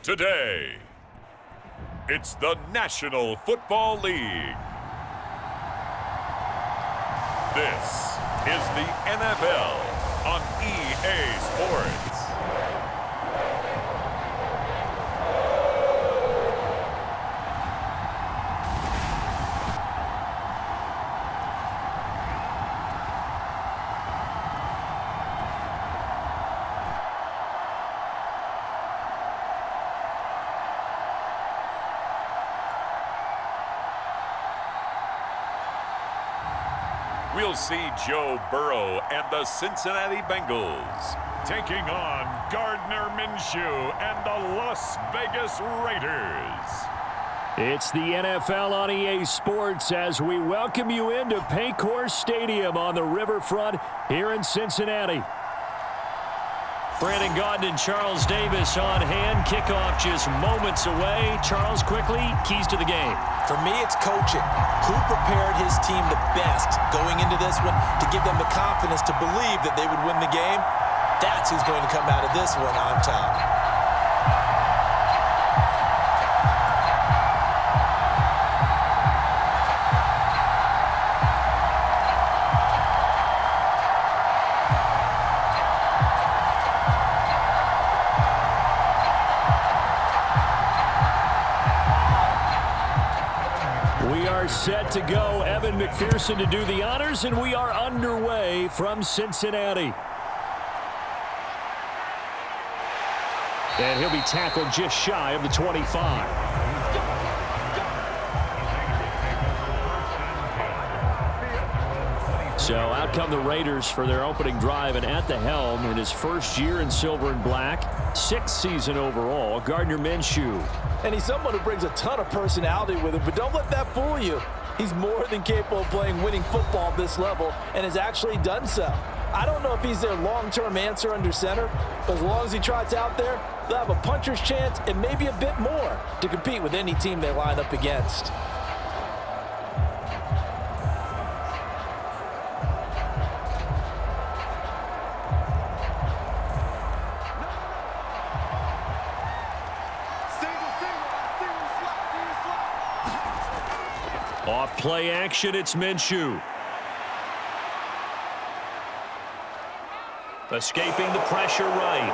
Today, it's the National Football League. This is the NFL on EA Sports. We'll see Joe Burrow and the Cincinnati Bengals taking on Gardner, Minshew and the Las Vegas Raiders. It's the NFL on EA Sports as we welcome you into Paycor Stadium on the riverfront here in Cincinnati. Brandon Gaudin and Charles Davis on hand. Kickoff just moments away. Charles, quickly, keys to the game. For me, it's coaching. Who prepared his team the best going into this one to give them the confidence to believe that they would win the game? That's who's going to come out of this one on top. Set to go. Evan McPherson to do the honors, and we are underway from Cincinnati. And he'll be tackled just shy of the 25. So out come the Raiders for their opening drive, and at the helm in his first year in silver and black, sixth season overall, Gardner Minshew. And he's someone who brings a ton of personality with him, but don't let that fool you. He's more than capable of playing winning football at this level and has actually done so. I don't know if he's their long-term answer under center, but as long as he trots out there, they'll have a puncher's chance and maybe a bit more to compete with any team they line up against. Off play action, it's Minshew. Escaping the pressure right.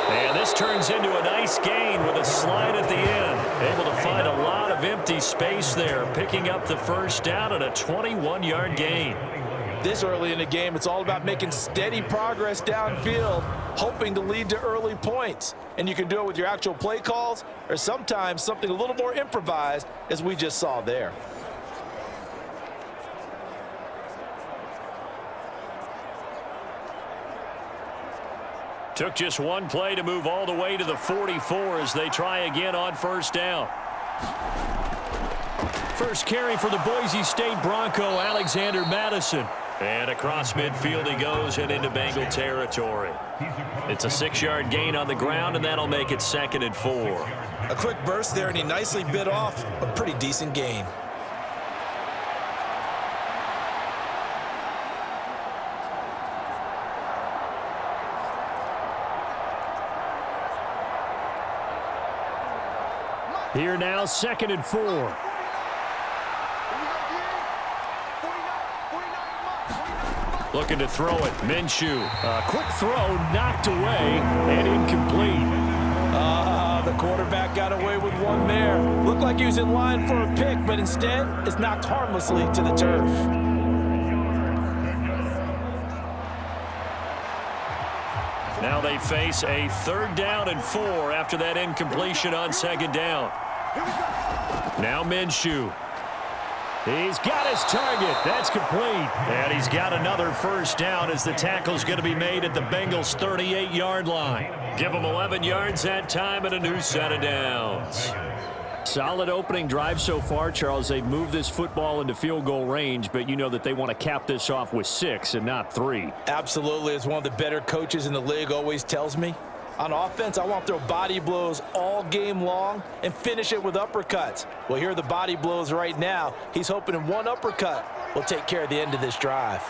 And this turns into a nice gain with a slide at the end. Able to find a lot of empty space there, picking up the first down and a 21-yard gain. This early in the game, it's all about making steady progress downfield, hoping to lead to early points. And you can do it with your actual play calls or sometimes something a little more improvised, as we just saw there. Took just one play to move all the way to the 44 as they try again on first down. First carry for the Boise State Bronco, Alexander Madison. And across midfield he goes and into Bengal territory. It's a 6-yard gain on the ground, and that'll make it 2nd and 4. A quick burst there, and he nicely bit off a pretty decent gain. Here now, 2nd and 4. Looking to throw it. Minshew. Quick throw, knocked away, and incomplete. The quarterback got away with one there. Looked like he was in line for a pick, but instead, it's knocked harmlessly to the turf. Now they face a 3rd down and 4 after that incompletion on 2nd down. Now Minshew. He's got his target. That's complete. And he's got another first down as the tackle's going to be made at the Bengals' 38-yard line. Give them 11 yards that time and a new set of downs. Solid opening drive so far, Charles. They've moved this football into field goal range, but you know that they want to cap this off with 6 and not 3. Absolutely. As one of the better coaches in the league always tells me, on offense, I want to throw body blows all game long and finish it with uppercuts. Well, here are the body blows right now. He's hoping in one uppercut will take care of the end of this drive.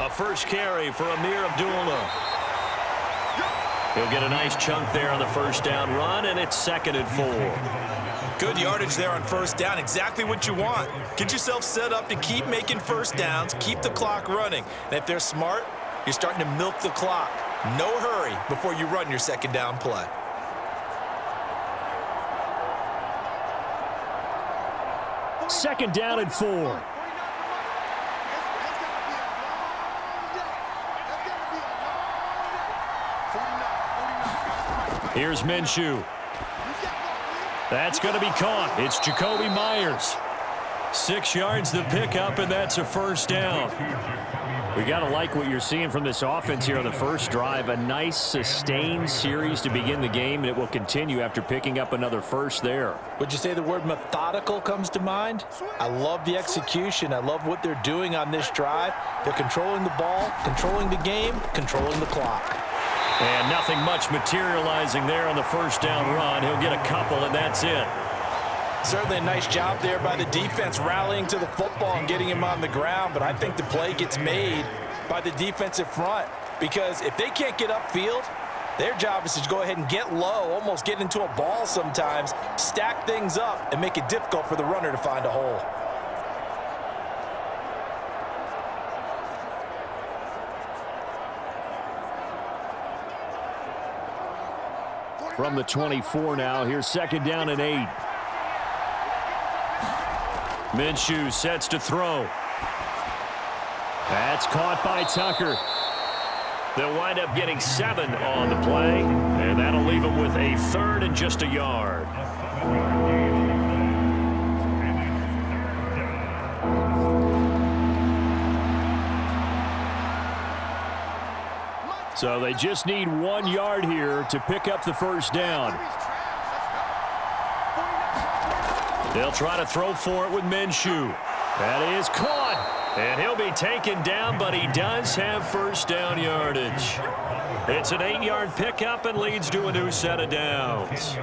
A first carry for Amir Abdullah. He'll get a nice chunk there on the first down run, and it's 2nd and 4. Good yardage there on first down. Exactly what you want. Get yourself set up to keep making first downs, keep the clock running. And if they're smart, you're starting to milk the clock. No hurry before you run your second down play. Second down and 4. Here's Minshew. That's going to be caught. It's Jacoby Myers. 6 yards the pickup, and that's a first down. We got to like what you're seeing from this offense here on the first drive. A nice, sustained series to begin the game, and it will continue after picking up another first there. Would you say the word methodical comes to mind? I love the execution. I love what they're doing on this drive. They're controlling the ball, controlling the game, controlling the clock. And nothing much materializing there on the first down run. He'll get a couple, and that's it. Certainly a nice job there by the defense rallying to the football and getting him on the ground, but I think the play gets made by the defensive front because if they can't get upfield, their job is to go ahead and get low, almost get into a ball sometimes, stack things up, and make it difficult for the runner to find a hole. From the 24 now, here's 2nd down and 8. Minshew sets to throw. That's caught by Tucker. They'll wind up getting 7 on the play, and that'll leave them with a 3rd and just a yard. So they just need 1 yard here to pick up the first down. They'll try to throw for it with Minshew. That is caught. And he'll be taken down, but he does have first down yardage. It's an 8-yard pickup and leads to a new set of downs.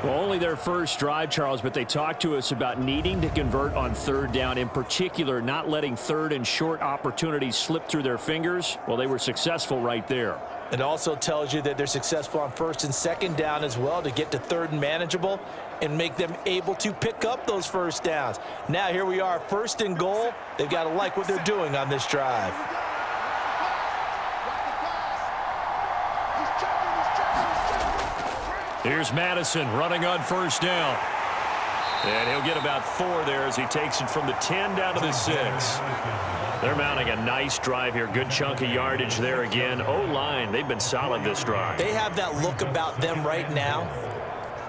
Well, only their first drive, Charles, but they talked to us about needing to convert on 3rd down, in particular not letting 3rd and short opportunities slip through their fingers. Well, they were successful right there. It also tells you that they're successful on 1st and 2nd down as well to get to 3rd and manageable and make them able to pick up those first downs. Now here we are, 1st and goal. They've got to like what they're doing on this drive. Here's Madison running on 1st down. And he'll get about 4 there as he takes it from the 10 down to the 6. They're mounting a nice drive here. Good chunk of yardage there again. O-line, they've been solid this drive. They have that look about them right now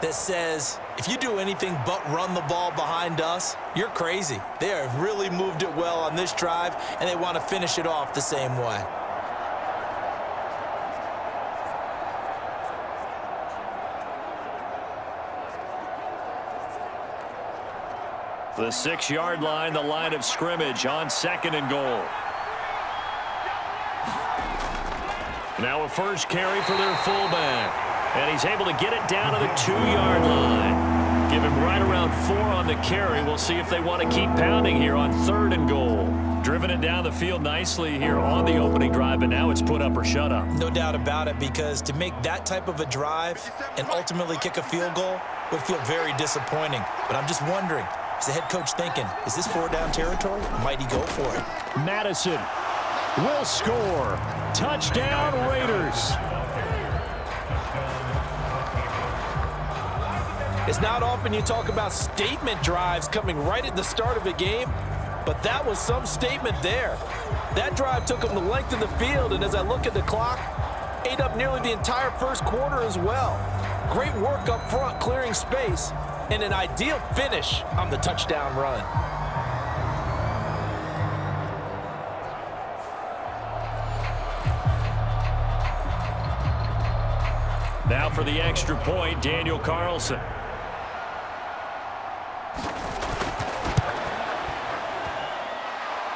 that says, if you do anything but run the ball behind us, you're crazy. They have really moved it well on this drive, and they want to finish it off the same way. The 6-yard line, the line of scrimmage on 2nd and goal. Now a first carry for their fullback. And he's able to get it down to the 2-yard line. Give him right around 4 on the carry. We'll see if they want to keep pounding here on 3rd and goal. Driven it down the field nicely here on the opening drive, and now it's put up or shut up. No doubt about it, because to make that type of a drive and ultimately kick a field goal would feel very disappointing. But I'm just wondering, is the head coach thinking, is this 4-down territory? Might he go for it? Madison will score. Touchdown, Raiders. It's not often you talk about statement drives coming right at the start of a game, but that was some statement there. That drive took them the length of the field, and as I look at the clock, ate up nearly the entire first quarter as well. Great work up front, clearing space, and an ideal finish on the touchdown run. Now for the extra point, Daniel Carlson.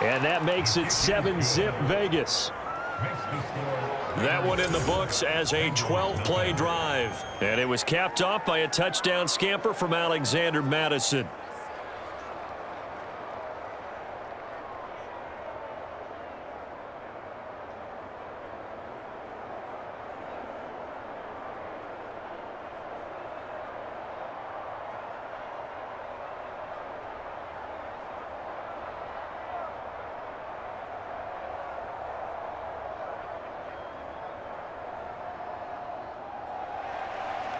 And that makes it 7-zip Vegas. That one in the books as a 12-play drive. And it was capped off by a touchdown scamper from Alexander Madison.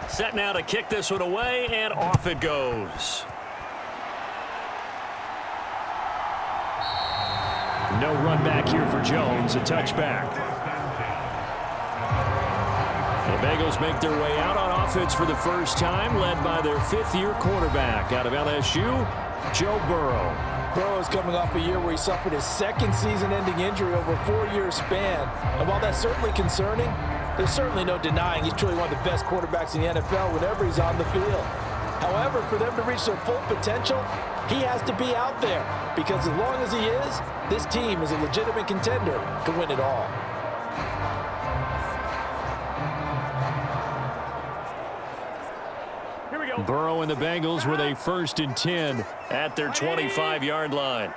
Set now to kick this one away, and off it goes. No run back here for Jones, a touchback. The Bengals make their way out on offense for the first time, led by their fifth-year quarterback out of LSU, Joe Burrow. Burrow is coming off a year where he suffered his second season-ending injury over a 4-year span. And while that's certainly concerning, there's certainly no denying he's truly one of the best quarterbacks in the NFL whenever he's on the field. However, for them to reach their full potential, he has to be out there. Because as long as he is, this team is a legitimate contender to win it all. Burrow and the Bengals with a 1st and 10 at their 25-yard line.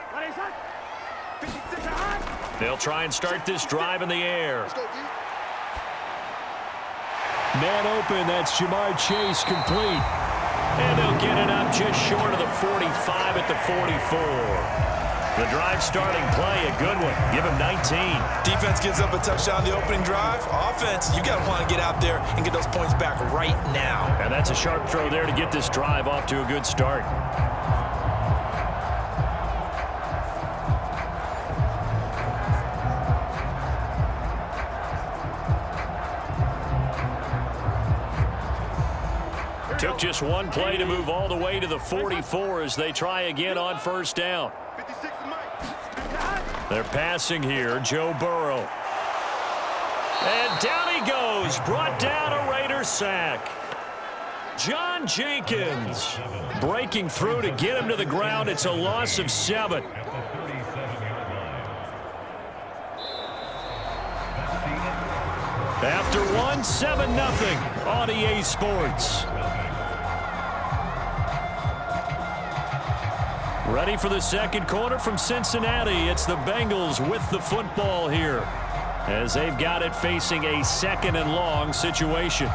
They'll try and start this drive in the air. Man open, that's Jamar Chase complete. And they'll get it up just short of the 45 at the 44. The drive starting play, a good one. Give him 19. Defense gives up a touchdown the opening drive. Offense, you got to want to get out there and get those points back right now. And that's a sharp throw there to get this drive off to a good start. Took just one play to move all the way to the 44 as they try again on 1st down. They're passing here, Joe Burrow. And down he goes, brought down a Raider sack. John Jenkins breaking through to get him to the ground. It's a loss of 7. After 1, 7-0 on EA Sports. Ready for the second quarter from Cincinnati. It's the Bengals with the football here as they've got it facing a 2nd and long situation.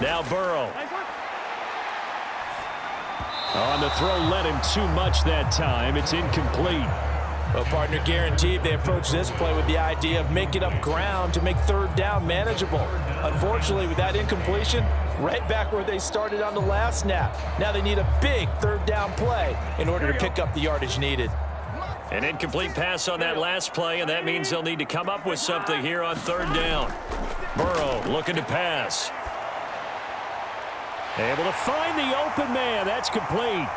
Now Burrow. On the throw, led him too much that time. It's incomplete. Well, partner, guaranteed they approach this play with the idea of making up ground to make 3rd down manageable. Unfortunately, with that incompletion, right back where they started on the last snap. Now they need a big 3rd down play in order to pick up the yardage needed. An incomplete pass on that last play, and that means they'll need to come up with something here on 3rd down. Burrow looking to pass. Able to find the open man. That's complete.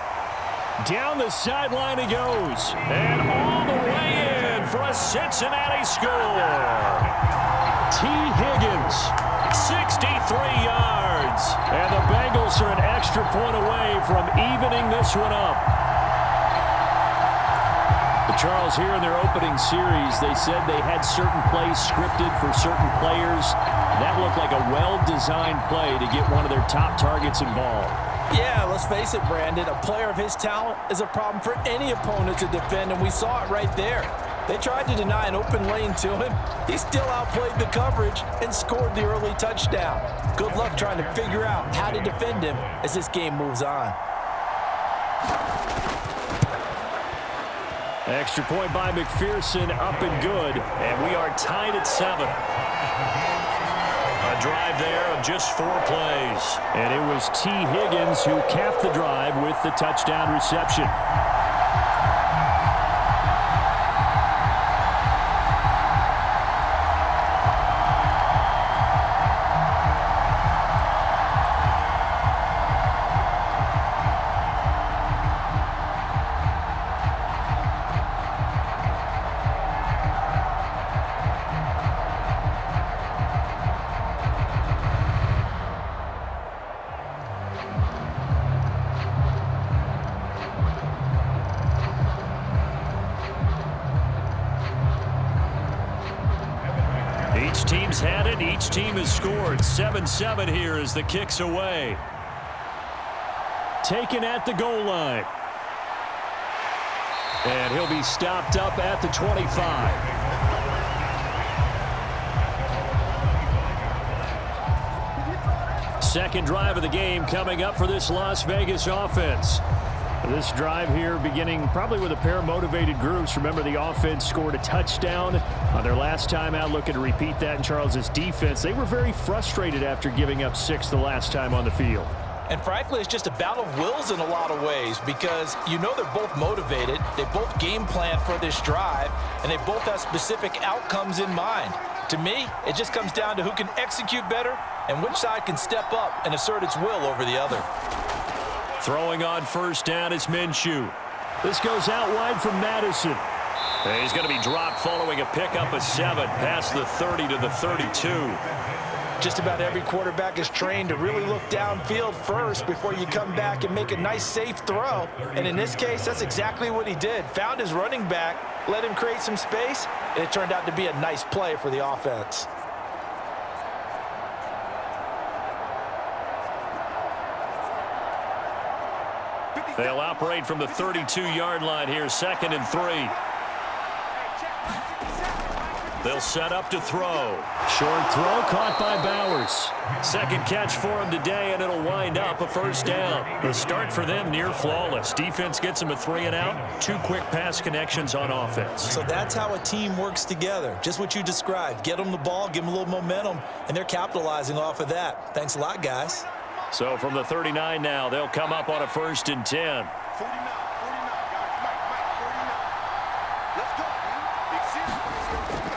Down the sideline he goes. And all the way in for a Cincinnati score. T. Higgins, 63 yards. And the Bengals are an extra point away from evening this one up. Charles, here in their opening series, they said they had certain plays scripted for certain players. That looked like a well-designed play to get one of their top targets involved. Yeah, let's face it, Brandon. A player of his talent is a problem for any opponent to defend, and we saw it right there. They tried to deny an open lane to him. He still outplayed the coverage and scored the early touchdown. Good luck trying to figure out how to defend him as this game moves on. Extra point by McPherson, up and good, and we are tied at 7. A drive there of just 4 plays. And it was T. Higgins who capped the drive with the touchdown reception. Each team's had it. Each team has scored. 7-7 here as the kick's away. Taken at the goal line. And he'll be stopped up at the 25. Second drive of the game coming up for this Las Vegas offense. This drive here beginning probably with a pair of motivated groups. Remember, the offense scored a touchdown on their last time out, looking to repeat that in Charles's defense. They were very frustrated after giving up 6 the last time on the field. And frankly, it's just a battle of wills in a lot of ways because you know they're both motivated. They both game plan for this drive, and they both have specific outcomes in mind. To me, it just comes down to who can execute better and which side can step up and assert its will over the other. Throwing on first down is Minshew. This goes out wide from Madison. And he's going to be dropped following a pickup of 7 past the 30 to the 32. Just about every quarterback is trained to really look downfield first before you come back and make a nice, safe throw. And in this case, that's exactly what he did. Found his running back, let him create some space, and it turned out to be a nice play for the offense. They'll operate from the 32-yard line here, 2nd and 3. They'll set up to throw. Short throw caught by Bowers. Second catch for him today, and it'll wind up a first down. The start for them near flawless. Defense gets them a 3 and out. 2 quick pass connections on offense. So that's how a team works together. Just what you described. Get them the ball, give them a little momentum, and they're capitalizing off of that. Thanks a lot, guys. So from the 39 now, they'll come up on a 1st and 10.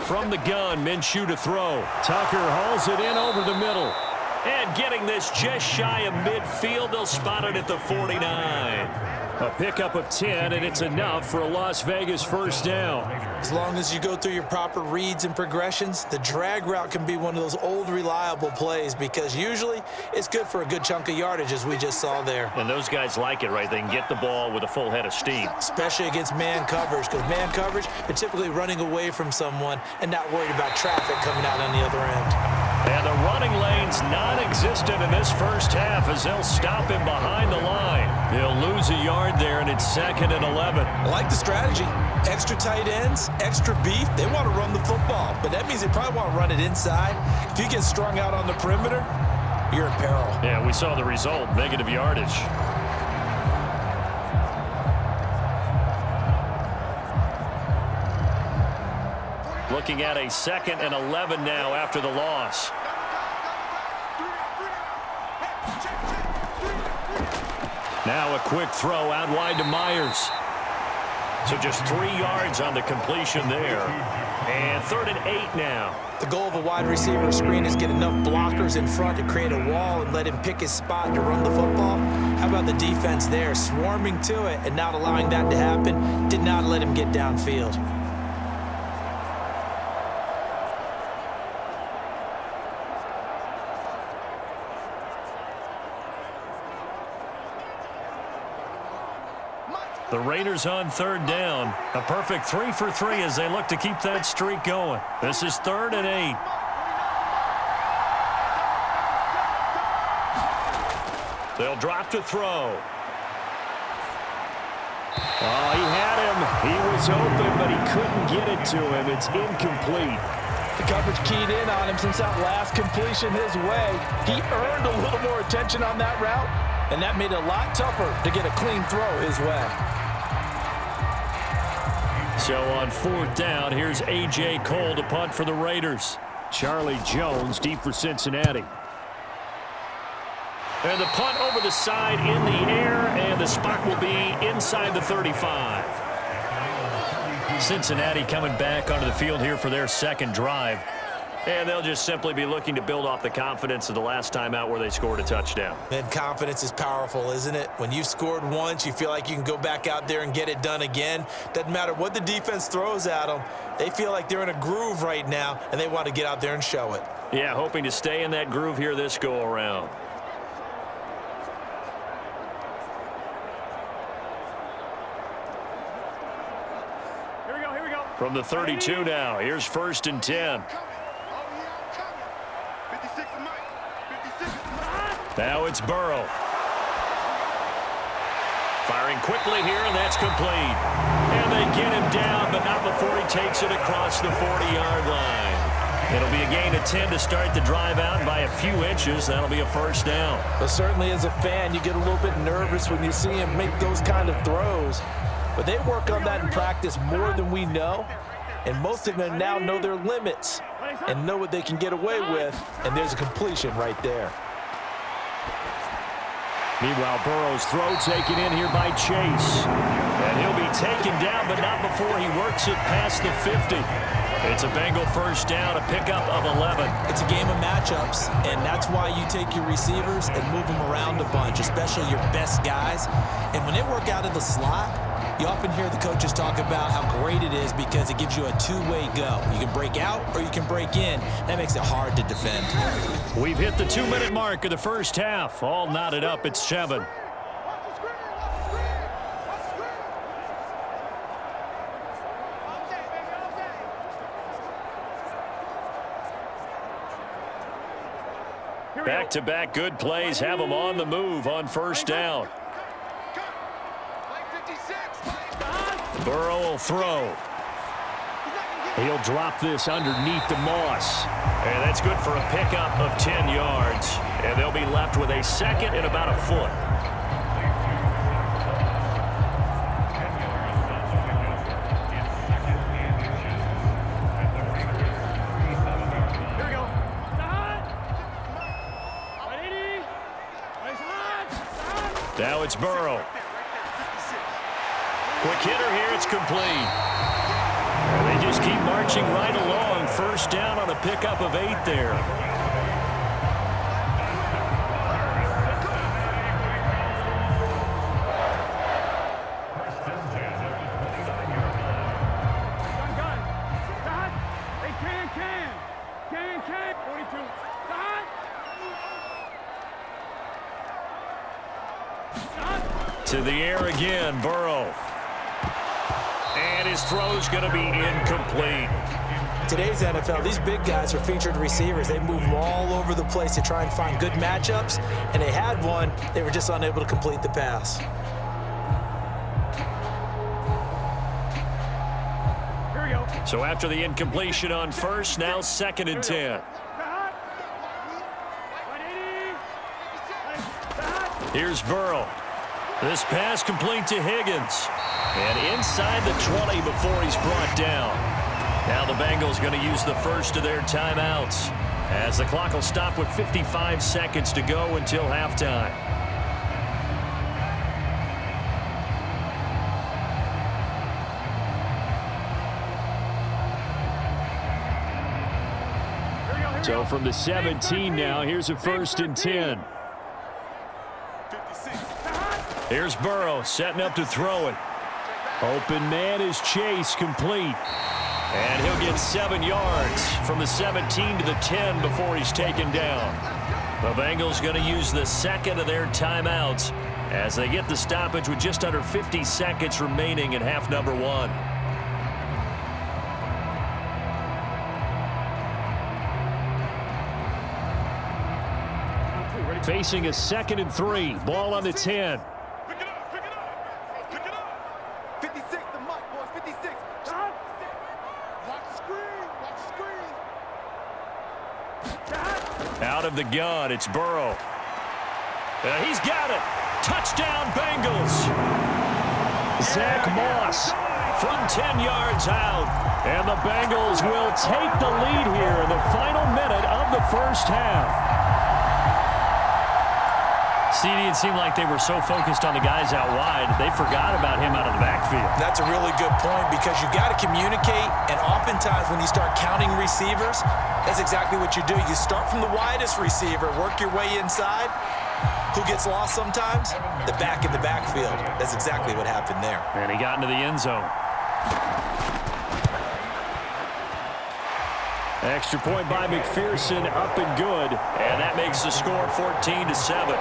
From the gun, Minshew to throw. Tucker hauls it in over the middle. And getting this just shy of midfield, they'll spot it at the 49. A pickup of 10, and it's enough for a Las Vegas first down. As long as you go through your proper reads and progressions, the drag route can be one of those old reliable plays because usually it's good for a good chunk of yardage, as we just saw there. And those guys like it, right? They can get the ball with a full head of steam. Especially against man coverage, because man coverage, they're typically running away from someone and not worried about traffic coming out on the other end. And the running lane's non-existent in this first half as they'll stop him behind the line. He'll lose a yard there, and it's 2nd and 11. I like the strategy. Extra tight ends, extra beef. They want to run the football, but that means they probably want to run it inside. If you get strung out on the perimeter, you're in peril. Yeah, we saw the result, negative yardage. Looking at a 2nd and 11 now after the loss. Now a quick throw out wide to Myers. So just 3 yards on the completion there. And 3rd and 8 now. The goal of a wide receiver screen is get enough blockers in front to create a wall and let him pick his spot to run the football. How about the defense there, swarming to it and not allowing that to happen? Did not let him get downfield. The Raiders on 3rd down. A perfect 3 for 3 as they look to keep that streak going. This is 3rd and 8. They'll drop to throw. Oh, he had him. He was open, but he couldn't get it to him. It's incomplete. The coverage keyed in on him since that last completion his way. He earned a little more attention on that route, and that made it a lot tougher to get a clean throw his way. So on 4th down, here's A.J. Cole to punt for the Raiders. Charlie Jones deep for Cincinnati. And the punt over the side in the air, and the spot will be inside the 35. Cincinnati coming back onto the field here for their 2nd drive. And they'll just simply be looking to build off the confidence of the last time out where they scored a touchdown. And confidence is powerful, isn't it? When you've scored once, you feel like you can go back out there and get it done again. Doesn't matter what the defense throws at them. They feel like they're in a groove right now, and they want to get out there and show it. Yeah, hoping to stay in that groove here this go-around. Here we go. From the 32 now, here's 1st and 10. Now it's Burrow. Firing quickly here, and that's complete. And they get him down, but not before he takes it across the 40-yard line. It'll be a gain of 10 to start the drive out by a few inches. That'll be a first down. But certainly as a fan, you get a little bit nervous when you see him make those kind of throws. But they work on that in practice more than we know. And most of them now know their limits and know what they can get away with. And there's a completion right there. Meanwhile, Burrow's throw taken in here by Chase. And he'll be taken down, but not before he works it past the 50. It's a Bengal first down, a pickup of 11. It's a game of matchups, and that's why you take your receivers and move them around a bunch, especially your best guys. And when they work out of the slot, you often hear the coaches talk about how great it is because it gives you a two-way go. You can break out or you can break in. That makes it hard to defend. We've hit the 2-minute mark of the first half. All knotted up at 7. Back-to-back good plays have them on the move on first down. Burrow will throw. He'll drop this underneath the moss. And that's good for a pickup of 10 yards. And they'll be left with a second and about a foot. Now it's Burrow. Quick hitter here, it's complete. And they just keep marching right along. First down on a pickup of 8 there. To the air again, Burrow. And his throw's going to be incomplete. Today's NFL, these big guys are featured receivers. They move all over the place to try and find good matchups, and they had one. They were just unable to complete the pass. Here we go. So after the incompletion on first, now 2nd and 10. Here's Burrow. This pass complete to Higgins. And inside the 20 before he's brought down. Now the Bengals going to use the first of their timeouts as the clock will stop with 55 seconds to go until halftime. So from the 17 now, here's a 1st and 10. Here's Burrow setting up to throw it. Open man is Chase, complete. And he'll get 7 yards from the 17 to the 10 before he's taken down. The Bengals going to use the second of their timeouts as they get the stoppage with just under 50 seconds remaining in half number 1. Facing a 2nd and 3. Ball on the 10. Out of the gun, it's Burrow. He's got it. Touchdown, Bengals. Zach Moss from 10 yards out. And the Bengals will take the lead here in the final minute of the first half. CD, it seemed like they were so focused on the guys out wide, they forgot about him out of the backfield. That's a really good point because you've got to communicate, and oftentimes when you start counting receivers, that's exactly what you do. You start from the widest receiver, work your way inside. Who gets lost sometimes? The back in the backfield. That's exactly what happened there. And he got into the end zone. Extra point by McPherson, up and good. And that makes the score 14-7.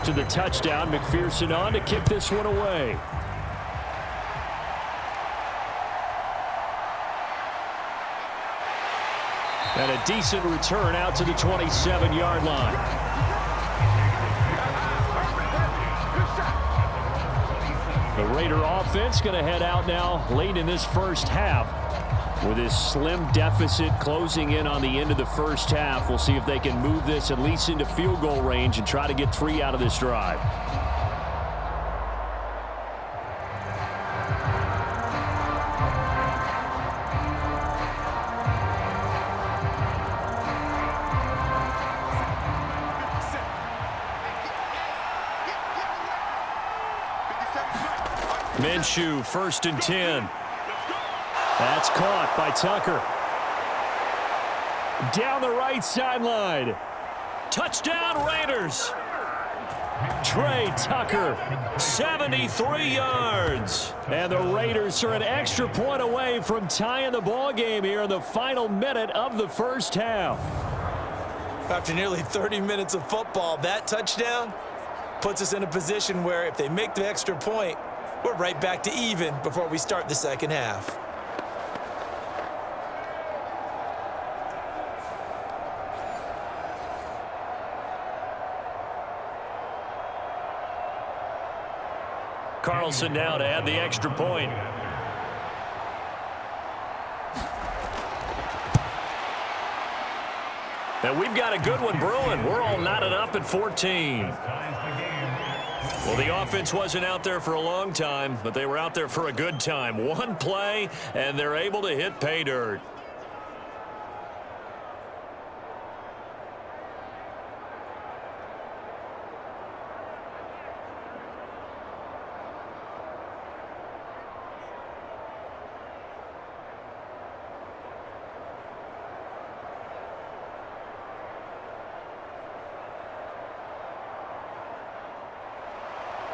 after the touchdown. McPherson on to kick this one away. And a decent return out to the 27-yard line. The Raider offense going to head out now late in this first half with this slim deficit closing in on the end of the first half. We'll see if they can move this at least into field goal range and try to get 3 out of this drive. Minshew, 1st and 10. That's caught by Tucker. Down the right sideline. Touchdown Raiders. Trey Tucker, 73 yards. And the Raiders are an extra point away from tying the ball game here in the final minute of the first half. After nearly 30 minutes of football, that touchdown puts us in a position where if they make the extra point, we're right back to even before we start the second half. Carlson now to add the extra point. And we've got a good one brewing. We're all knotted up at 14. Well, the offense wasn't out there for a long time, but they were out there for a good time. One play, and they're able to hit pay dirt.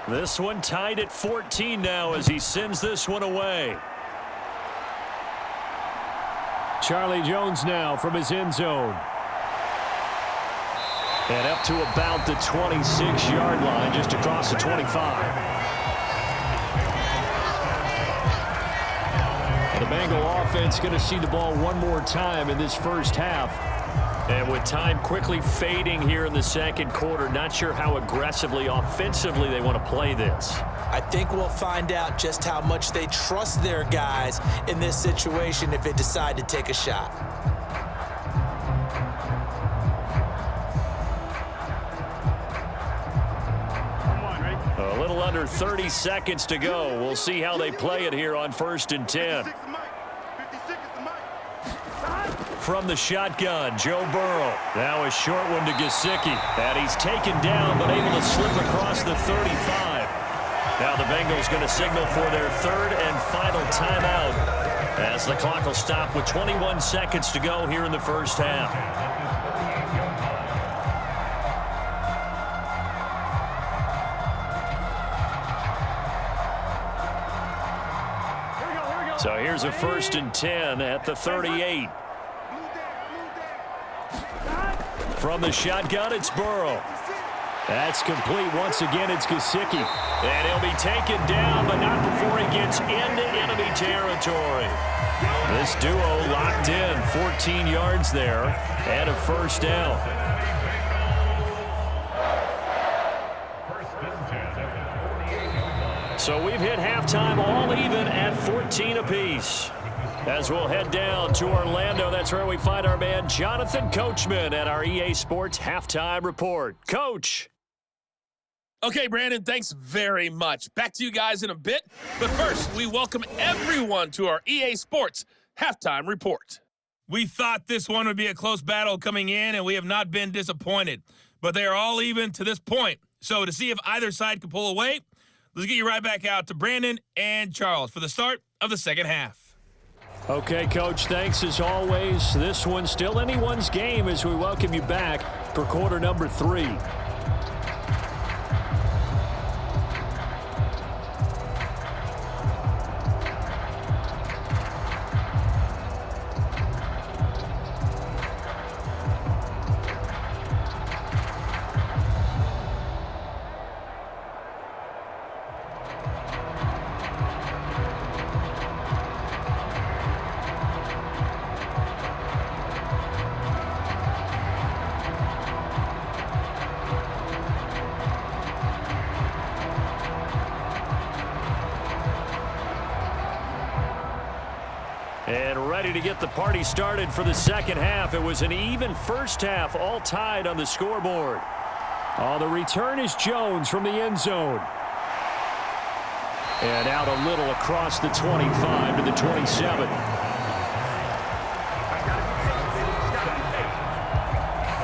This one tied at 14 now as he sends this one away. Charlie Jones now from his end zone. And up to about the 26-yard line, just across the 25. And the Bengal offense going to see the ball one more time in this first half. And with time quickly fading here in the second quarter, not sure how aggressively, offensively they want to play this. I think we'll find out just how much they trust their guys in this situation if they decide to take a shot. A little under 30 seconds to go. We'll see how they play it here on 1st and 10. From the shotgun, Joe Burrow. Now a short one to Gesicki. And he's taken down, but able to slip across the 35. Now the Bengals going to signal for their 3rd and final timeout as the clock will stop with 21 seconds to go here in the first half. So here's a 1st and 10 at the 38. From the shotgun, it's Burrow. That's complete. Once again, it's Gesicki. And he'll be taken down, but not before he gets into enemy territory. This duo locked in, 14 yards there, and a first down. So we've hit halftime all even at 14 apiece. As we'll head down to Orlando, that's where we find our man Jonathan Coachman at our EA Sports Halftime Report. Coach. Okay, Brandon, thanks very much. Back to you guys in a bit. But first, we welcome everyone to our EA Sports Halftime Report. We thought this one would be a close battle coming in, and we have not been disappointed. But they are all even to this point. So to see if either side can pull away, let's get you right back out to Brandon and Charles for the start of the second half. Okay, Coach, thanks as always. This one's still anyone's game as we welcome you back for quarter number 3. ready to get the party started for the second half. It was an even first half, all tied on the scoreboard. Oh, the return is Jones from the end zone. And out a little across the 25 to the 27.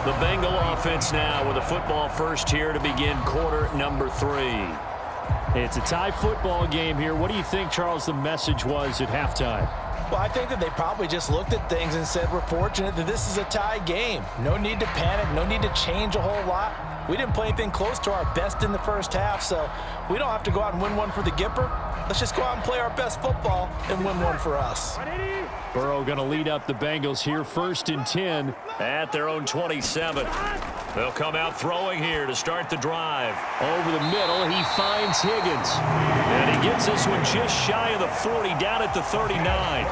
The Bengal offense now with a football first here to begin quarter number 3. It's a tie football game here. What do you think, Charles, the message was at halftime? Well, I think that they probably just looked at things and said, we're fortunate that this is a tie game. No need to panic. No need to change a whole lot. We didn't play anything close to our best in the first half, so we don't have to go out and win one for the Gipper. Let's just go out and play our best football and win one for us. Burrow going to lead up the Bengals here, 1st and 10 at their own 27. They'll come out throwing here to start the drive. Over the middle, he finds Higgins. And he gets this one just shy of the 40, down at the 39.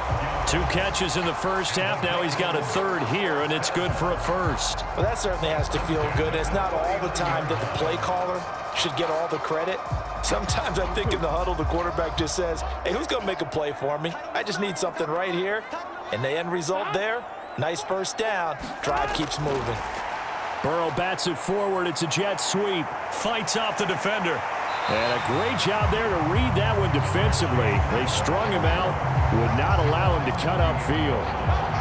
2 catches in the first half. Now he's got a 3rd here, and it's good for a 1st. Well, that certainly has to feel good. It's not all the time that the play caller should get all the credit. Sometimes I think in the huddle, the quarterback just says, hey, who's going to make a play for me? I just need something right here. And the end result there, nice first down. Drive keeps moving. Burrow bats it forward. It's a jet sweep. Fights off the defender. And a great job there to read that one defensively. They strung him out, would not allow him to cut upfield.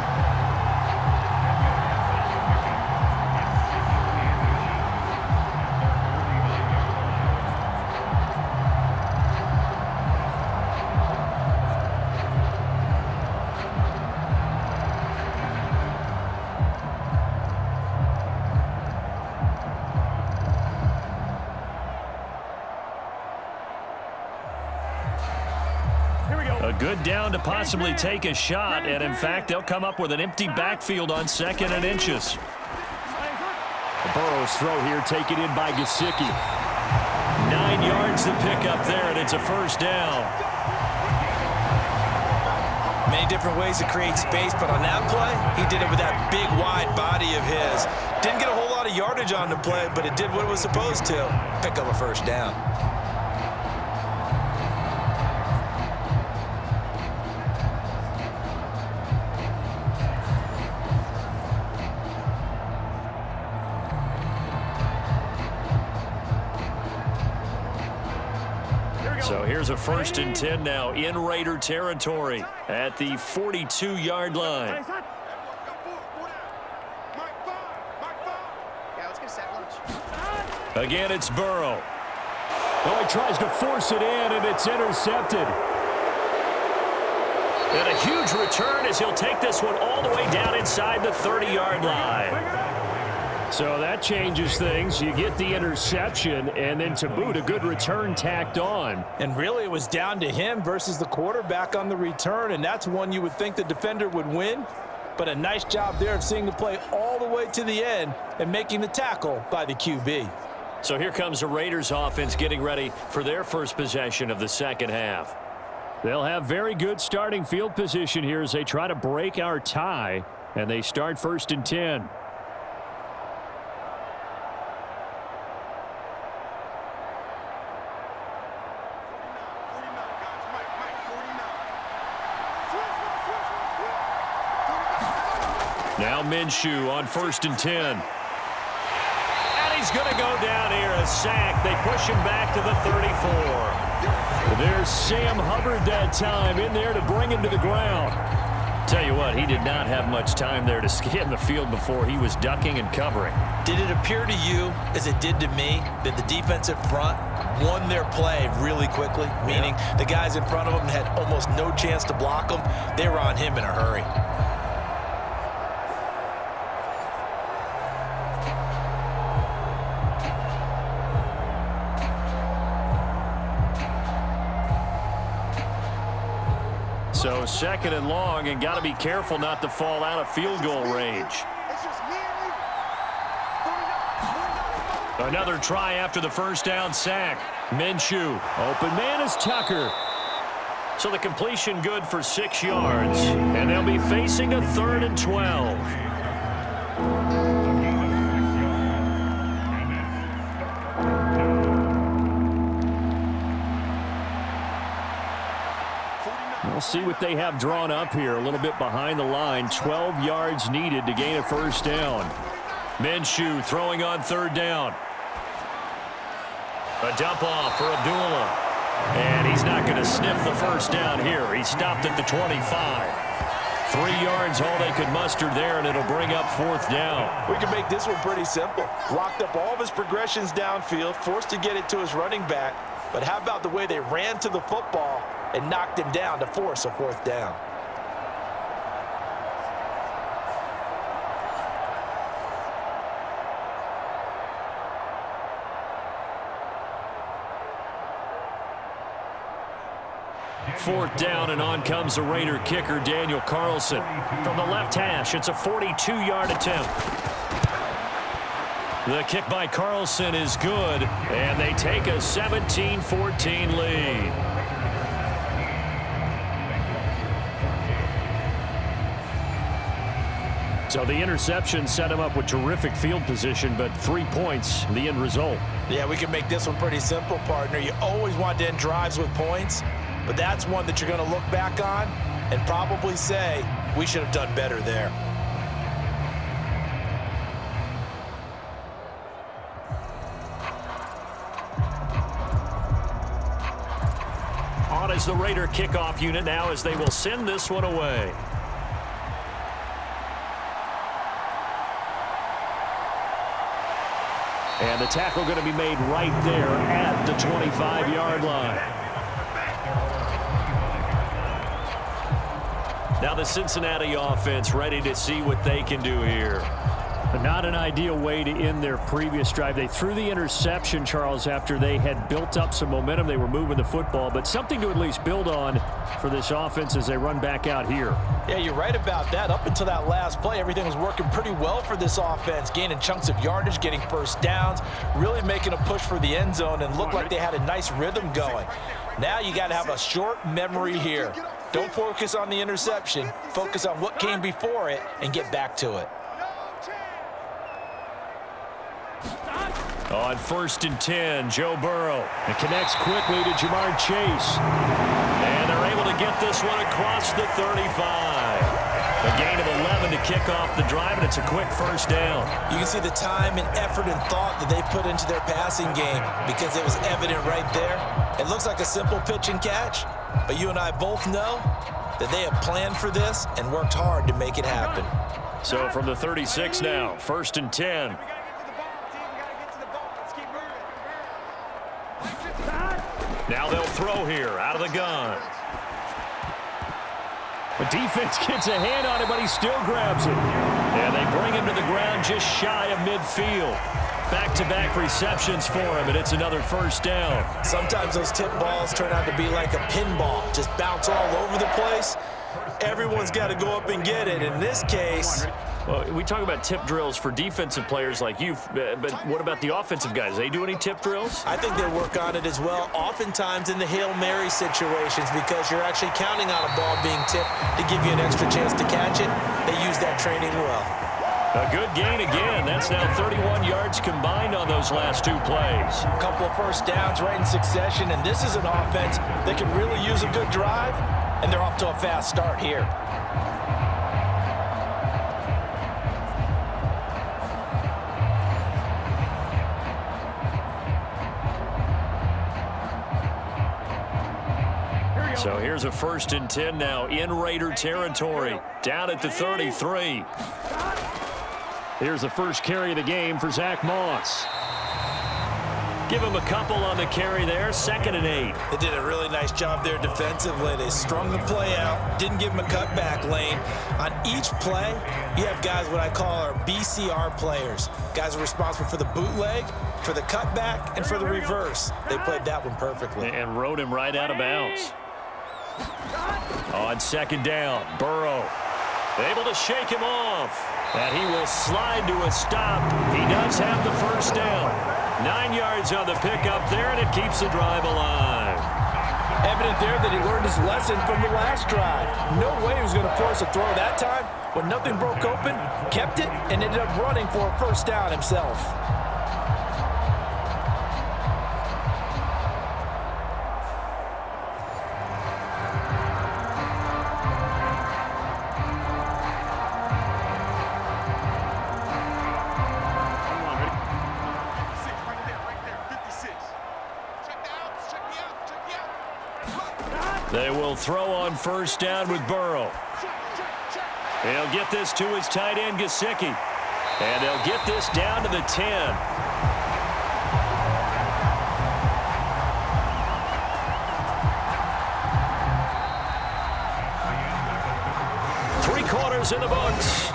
A good down to possibly take a shot, and in fact, they'll come up with an empty backfield on 2nd and inches. Burrow's throw here taken in by Gesicki. 9 yards to pick up there, and it's a 1st down. Many different ways to create space, but on that play, he did it with that big, wide body of his. Didn't get a whole lot of yardage on the play, but it did what it was supposed to. Pick up a 1st down. So here's a 1st and 10 now in Raider territory at the 42-yard line. Again, it's Burrow. Oh, he tries to force it in, and it's intercepted. And a huge return as he'll take this one all the way down inside the 30-yard line. So that changes things. You get the interception, and then to boot, a good return tacked on. And really, it was down to him versus the quarterback on the return, and that's one you would think the defender would win. But a nice job there of seeing the play all the way to the end and making the tackle by the QB. So here comes the Raiders offense getting ready for their first possession of the second half. They'll have very good starting field position here as they try to break our tie, and they start 1st and 10. Now Minshew on 1st and 10. And he's going to go down here, a sack. They push him back to the 34. There's Sam Hubbard that time in there to bring him to the ground. Tell you what, he did not have much time there to scan the field before he was ducking and covering. Did it appear to you, as it did to me, that the defensive front won their play really quickly? Meaning the guys in front of them had almost no chance to block them. They were on him in a hurry. So 2nd and long, and got to be careful not to fall out of field goal range. Another try after the 1st down sack. Minshew. Open man is Tucker. So the completion good for 6 yards. And they'll be facing a 3rd and 12. We'll see what they have drawn up here. A little bit behind the line. 12 yards needed to gain a first down. Minshew throwing on third down. A dump off for Abdullah. And he's not going to sniff the first down here. He stopped at the 25. 3 yards all they could muster there, and it'll bring up fourth down. We can make this one pretty simple. Locked up all of his progressions downfield, forced to get it to his running back. But how about the way they ran to the football and knocked him down to force a fourth down? Fourth down, and on comes the Raider kicker, Daniel Carlson. From the left hash, it's a 42-yard attempt. The kick by Carlson is good, and they take a 17-14 lead. So the interception set him up with terrific field position, but 3 points, the end result. Yeah, we can make this one pretty simple, partner. You always want to end drives with points, but that's one that you're going to look back on and probably say, we should have done better there. On is the Raider kickoff unit now as they will send this one away. And the tackle going to be made right there at the 25-yard line. Now the Cincinnati offense ready to see what they can do here. But not an ideal way to end their previous drive. They threw the interception, Charles, after they had built up some momentum. They were moving the football, but something to at least build on for this offense as they run back out here. Yeah, you're right about that. Up until that last play, everything was working pretty well for this offense, gaining chunks of yardage, getting first downs, really making a push for the end zone, and looked like they had a nice rhythm going. Now you got to have a short memory here. Don't focus on the interception. Focus on what came before it and get back to it. On 1st and 10, Joe Burrow. It connects quickly to Jamar Chase. And they're able to get this one across the 35. A gain of 11 to kick off the drive, and it's a quick first down. You can see the time and effort and thought that they put into their passing game because it was evident right there. It looks like a simple pitch and catch, but you and I both know that they have planned for this and worked hard to make it happen. So from the 36 now, 1st and 10. Now they'll throw here out of the gun. The defense gets a hand on it, but he still grabs it. And they bring him to the ground just shy of midfield. Back-to-back receptions for him, and it's another first down. Sometimes those tip balls turn out to be like a pinball, just bounce all over the place. Everyone's got to go up and get it. In this case, well, we talk about tip drills for defensive players like you, but what about the offensive guys? They do any tip drills? I think they work on it as well, oftentimes in the Hail Mary situations, because you're actually counting on a ball being tipped to give you an extra chance to catch it. They use that training well. A good gain again. That's now 31 yards combined on those last two plays. A couple of first downs right in succession, and this is an offense that can really use a good drive, and they're off to a fast start here. So here's a 1st and 10 now in Raider territory, down at the 33. Here's the first carry of the game for Zach Moss. Give him a couple on the carry there, 2nd and 8. They did a really nice job there defensively. They strung the play out, didn't give him a cutback lane. On each play, you have guys what I call our BCR players. Guys are responsible for the bootleg, for the cutback, and for the reverse. They played that one perfectly. And rode him right out of bounds. On 2nd down, Burrow able to shake him off. And he will slide to a stop. He does have the first down. 9 yards on the pickup there, and it keeps the drive alive. Evident there that he learned his lesson from the last drive. No way he was going to force a throw that time. When nothing broke open, kept it, and ended up running for a first down himself. They will throw on first down with Burrow. He'll get this to his tight end, Gesicki. And they'll get this down to the 10. Three-quarters in the books.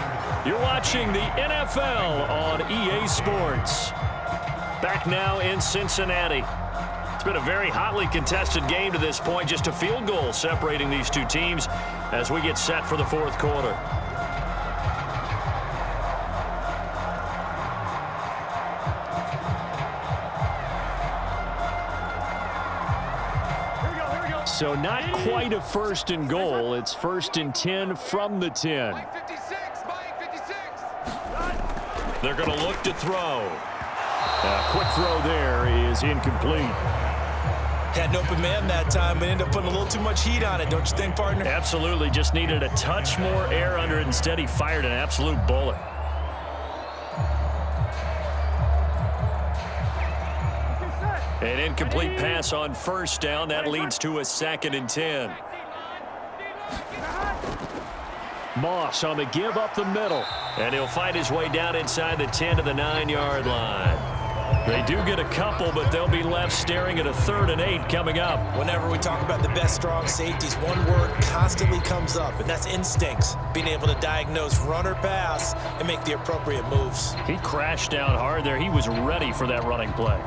You're watching the NFL on EA Sports. Back now in Cincinnati. It's been a very hotly contested game to this point. Just a field goal separating these two teams as we get set for the fourth quarter. So not quite a first and goal. It's first and 10 from the 10. They're going to look to throw. A quick throw there is incomplete. Had an open man that time, but ended up putting a little too much heat on it, don't you think, partner? Absolutely. Just needed a touch more air under it. Instead, he fired an absolute bullet. An incomplete pass on first down. That leads to a 2nd and 10. Moss on the give up the middle. And he'll fight his way down inside the 10 to the 9-yard line. They do get a couple, but they'll be left staring at a 3rd and 8 coming up. Whenever we talk about the best strong safeties, one word constantly comes up, and that's instincts. Being able to diagnose run or pass and make the appropriate moves. He crashed down hard there. He was ready for that running play.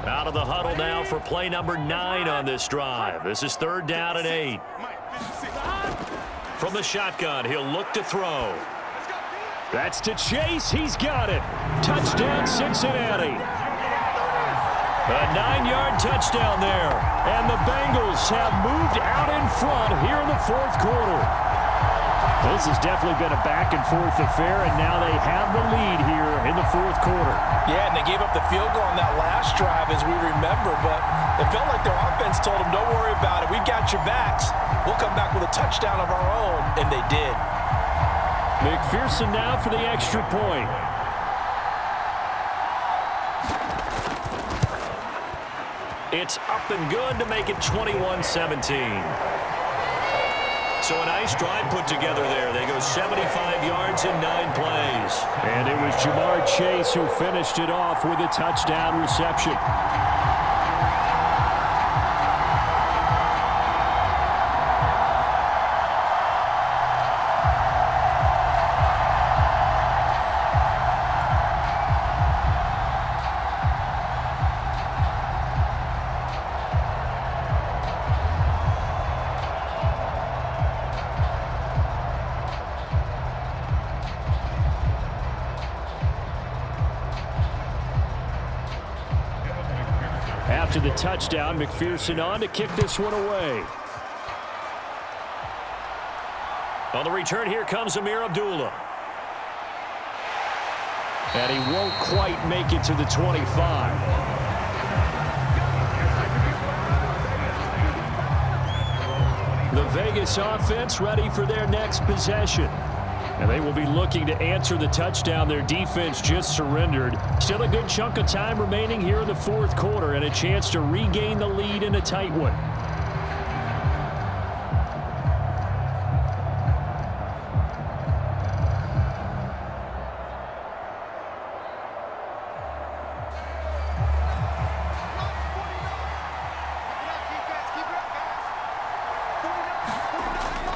Out of the huddle now for play number 9 on this drive. This is 3rd down and 8. From the shotgun, he'll look to throw. That's to Chase. He's got it. Touchdown, Cincinnati. A 9-yard touchdown there. And the Bengals have moved out in front here in the fourth quarter. This has definitely been a back-and-forth affair, and now they have the lead here in the fourth quarter. Yeah, and they gave up the field goal on that last drive, as we remember, but it felt like their offense told them, don't worry about it. We got your backs. We'll come back with a touchdown of our own, and they did. McPherson now for the extra point. It's up and good to make it 21-17. So a nice drive put together there. They go 75 yards in 9 plays. And it was Jamar Chase who finished it off with a touchdown reception. After the touchdown, McPherson on to kick this one away. On the return, here comes Amir Abdullah. And he won't quite make it to the 25. The Vegas offense ready for their next possession. And they will be looking to answer the touchdown their defense just surrendered. Still a good chunk of time remaining here in the fourth quarter and a chance to regain the lead in a tight one.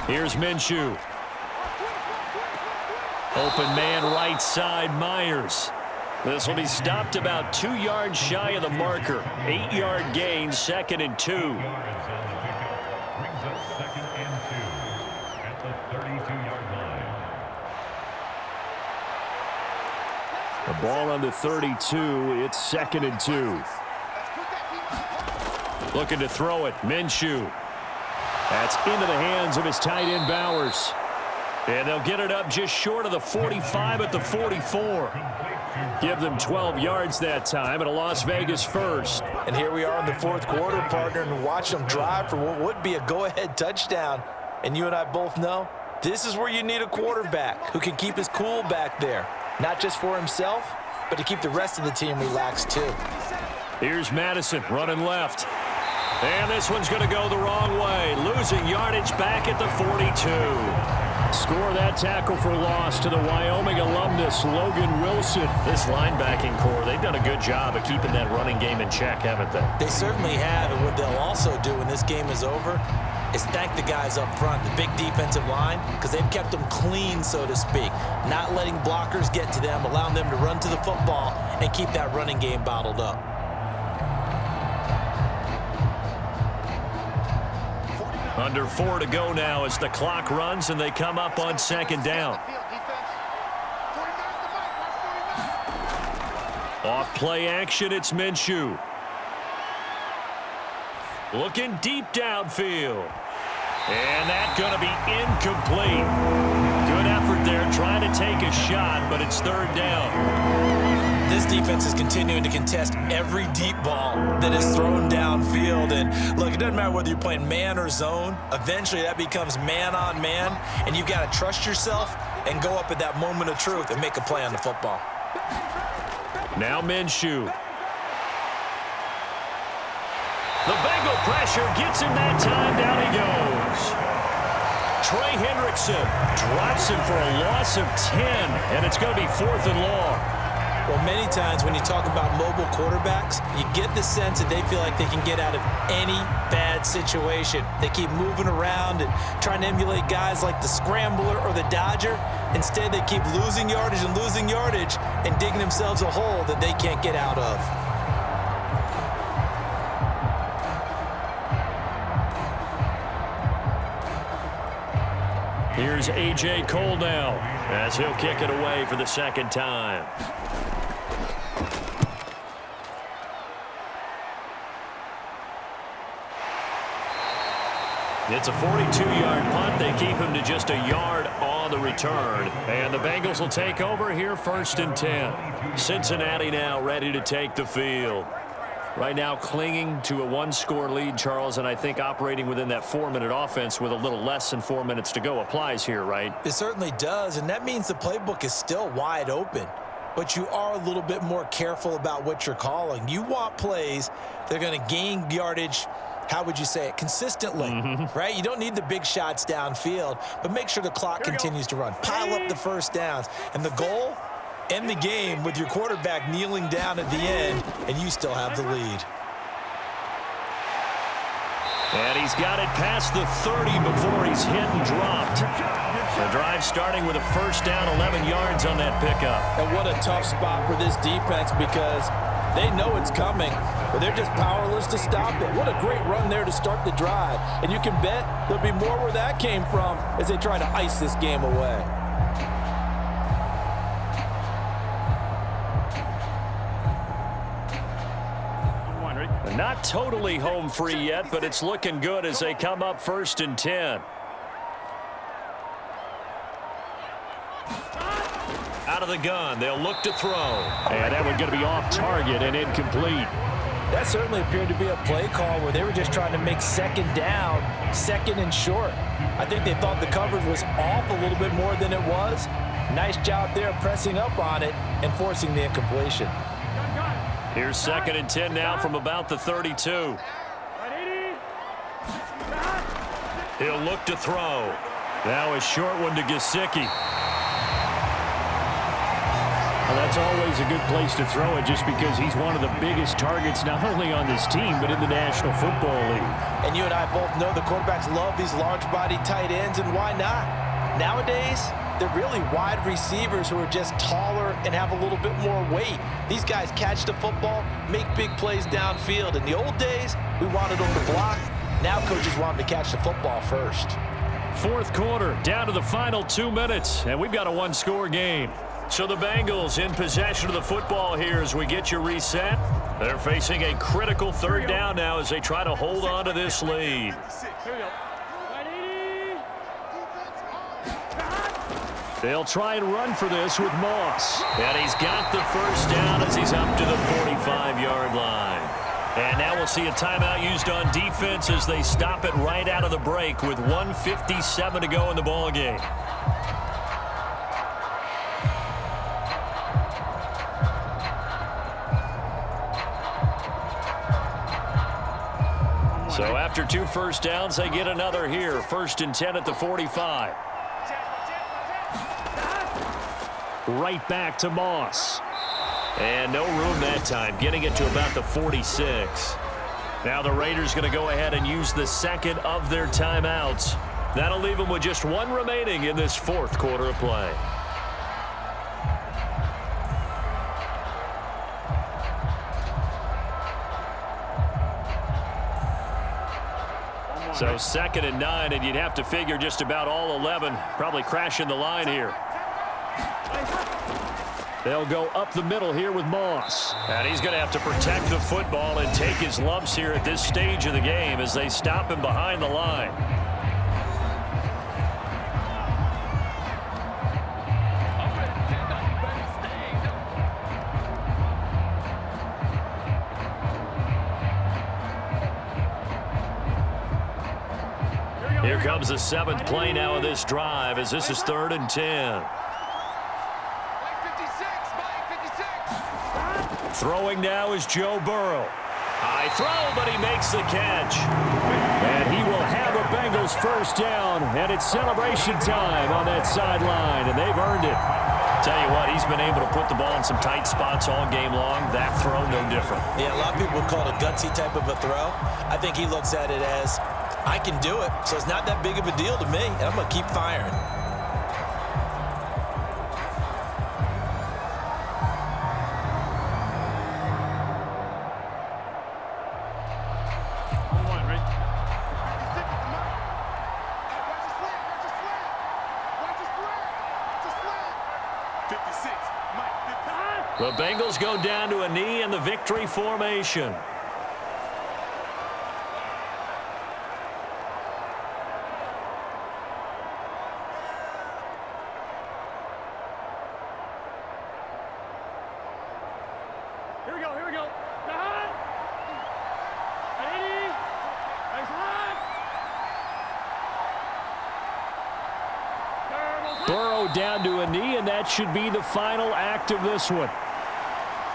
Here's Minshew. Open man right side, Myers. This will be stopped about 2 yards shy of the marker. 8-yard gain, 2nd and 2. Brings up 2nd and 2 at the 32-yard line. The ball on the 32. It's 2nd and 2. Looking to throw it. Minshew. That's into the hands of his tight end, Bowers. And they'll get it up just short of the 45 at the 44. Give them 12 yards that time, and a Las Vegas first. And here we are in the fourth quarter, partner, and watch them drive for what would be a go-ahead touchdown. And you and I both know This is where you need a quarterback who can keep his cool back there. Not just for himself, but to keep the rest of the team relaxed too. Here's Madison running left. And this one's going to go the wrong way. Losing yardage back at the 42. Score that tackle for loss to the Wyoming alumnus, Logan Wilson. This linebacking core, they've done a good job of keeping that running game in check, haven't they? They certainly have, and what they'll also do when this game is over is thank the guys up front, the big defensive line, because they've kept them clean, so to speak. Not letting blockers get to them, allowing them to run to the football and keep that running game bottled up. Under 4 to go now as the clock runs and they come up on second down. Off play action, it's Minshew. Looking deep downfield. And that's going to be incomplete. Good effort there trying to take a shot, but it's third down. This defense is continuing to contest every deep ball that is thrown downfield. And look, it doesn't matter whether you're playing man or zone. Eventually that becomes man on man, and you've got to trust yourself and go up at that moment of truth and make a play on the football. Now Minshew. The Bengal pressure gets him that time. Down he goes. Trey Hendrickson drops him for a loss of 10, and it's going to be 4th and long. Well, many times when you talk about mobile quarterbacks, you get the sense that they feel like they can get out of any bad situation. They keep moving around and trying to emulate guys like the Scrambler or the Dodger. Instead, they keep losing yardage and digging themselves a hole that they can't get out of. Here's A.J. Cole now as he'll kick it away for the second time. It's a 42-yard punt. They keep him to just a yard on the return. And the Bengals will take over here 1st and 10. Cincinnati now ready to take the field. Right now clinging to a 1-score lead, Charles, and I think operating within that 4-minute offense with a little less than 4 minutes to go applies here, right? It certainly does, and that means the playbook is still wide open. But you are a little bit more careful about what you're calling. You want plays that are going to gain yardage, how would you say it, consistently, right? You don't need the big shots downfield, but make sure the clock continues to run. Pile up the first downs. And the goal, end the game with your quarterback kneeling down at the end, and you still have the lead. And he's got it past the 30 before he's hit and dropped. The drive starting with a first down, 11 yards on that pickup. And what a tough spot for this defense because they know it's coming, but they're just powerless to stop it. What a great run there to start the drive. And you can bet there'll be more where that came from as they try to ice this game away. Not totally home free yet, but it's looking good as they come up 1st and 10. Out of the gun, they'll look to throw. And that one's going to be off target and incomplete. That certainly appeared to be a play call where they were just trying to make second down, 2nd and short. I think they thought the coverage was off a little bit more than it was. Nice job there pressing up on it and forcing the incompletion. Here's 2nd and 10 now from about the 32. He'll look to throw. Now a short one to Gesicki. Well, that's always a good place to throw it just because he's one of the biggest targets not only on this team but in the National Football League. And you and I both know the quarterbacks love these large-body tight ends, and why not? Nowadays, they're really wide receivers who are just taller and have a little bit more weight. These guys catch the football, make big plays downfield. In the old days, we wanted them to block. Now coaches want them to catch the football first. 4th quarter, down to the final 2 minutes, and we've got a 1-score game. So the Bengals in possession of the football here as we get you reset. They're facing a critical 3rd down now as they try to hold on to this lead. Here we go. They'll try and run for this with Moss. And he's got the first down as he's up to the 45-yard line. And now we'll see a timeout used on defense as they stop it right out of the break with 1:57 to go in the ball game. So after 2 first downs, they get another here. 1st and 10 at the 45. Right back to Moss. And no room that time, getting it to about the 46. Now the Raiders going to go ahead and use the second of their timeouts. That'll leave them with just 1 remaining in this 4th quarter of play. So 2nd and 9, and you'd have to figure just about all 11 probably crashing the line here. They'll go up the middle here with Moss. And he's going to have to protect the football and take his lumps here at this stage of the game as they stop him behind the line. Here comes the 7th play now of this drive as this is 3rd and 10. Throwing now is Joe Burrow. High throw, but he makes the catch. And he will have a Bengals 1st down, and it's celebration time on that sideline, and they've earned it. Tell you what, he's been able to put the ball in some tight spots all game long. That throw, no different. Yeah, a lot of people call it a gutsy type of a throw. I think he looks at it as, I can do it, so it's not that big of a deal to me, and I'm going to keep firing. The Bengals go down to a knee in the victory formation. Here we go, here we go. Behind. Ready. Nice line. Burrow down to a knee, and that should be the final act of this one.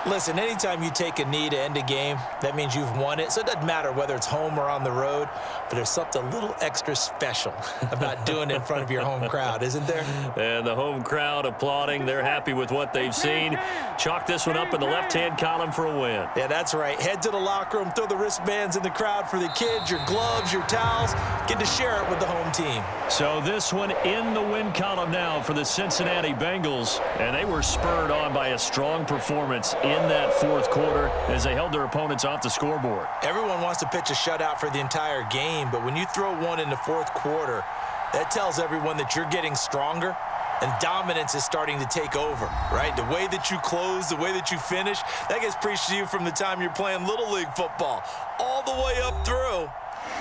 Listen, anytime you take a knee to end a game, that means you've won it. So it doesn't matter whether it's home or on the road, but there's something a little extra special about doing it in front of your home crowd, isn't there? And the home crowd applauding. They're happy with what they've seen. Chalk this one up in the left-hand column for a win. Yeah, that's right. Head to the locker room, throw the wristbands in the crowd for the kids, your gloves, your towels. Get to share it with the home team. So this one in the win column now for the Cincinnati Bengals. And they were spurred on by a strong performance in that 4th quarter as they held their opponents off the scoreboard. Everyone wants to pitch a shutout for the entire game, but when you throw one in the 4th quarter, that tells everyone that you're getting stronger and dominance is starting to take over, right? The way that you close, the way that you finish, that gets preached to you from the time you're playing Little League football all the way up through.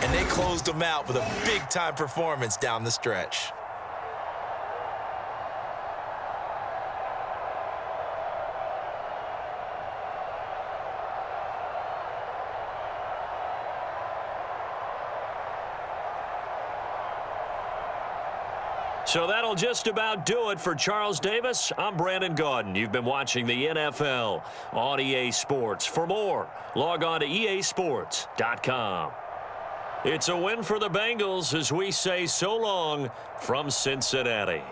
And they closed them out with a big-time performance down the stretch. So that'll just about do it for Charles Davis. I'm Brandon Gardner. You've been watching the NFL on EA Sports. For more, log on to easports.com. It's a win for the Bengals as we say so long from Cincinnati.